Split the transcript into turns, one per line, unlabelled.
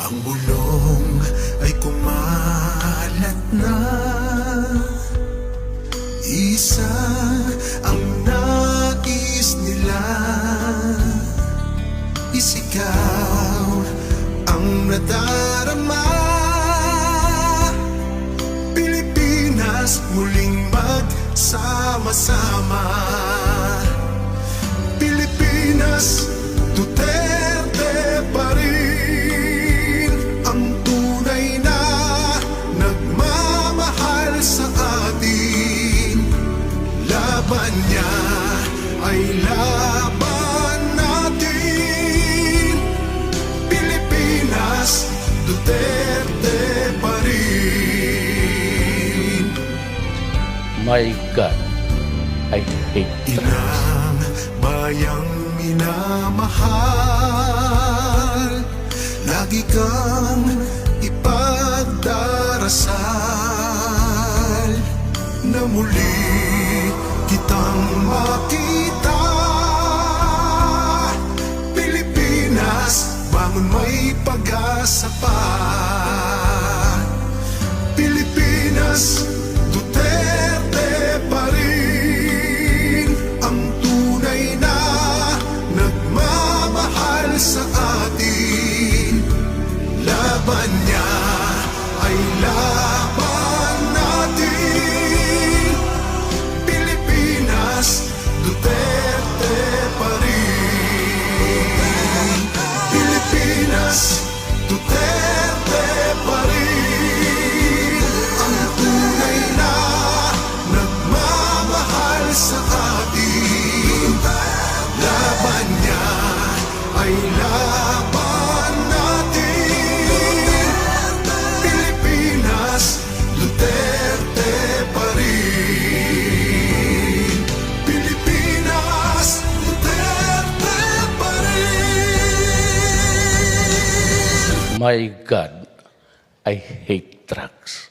Ang bulong ay kumalat na, isa ang nais nila, isigaw ang nadarama. Pilipinas muling magsama-sama. Pilipinas, Duterte pa rin ang tunay na nagmamahal sa atin. Laban niya ay laban natin. Pilipinas, Duterte pa rin.
My God, I hate drugs.
Inang bayang minamahal, lagi kang ipagdarasal na muli kitang makita. Pilipinas, bangon, may pag-asa pa. Pilipinas, Duterte pa rin ang tunay na nagmamahal sa atin. Laban niya ay laban natin. Pilipinas, Duterte pa rin. Pilipinas, Duterte pa rin ang tunay na nagmamahal sa atin. Laban niya ay laban natin. Pilipinas, Duterte pa rin. Pilipinas, Duterte pa rin.
My God, I hate drugs.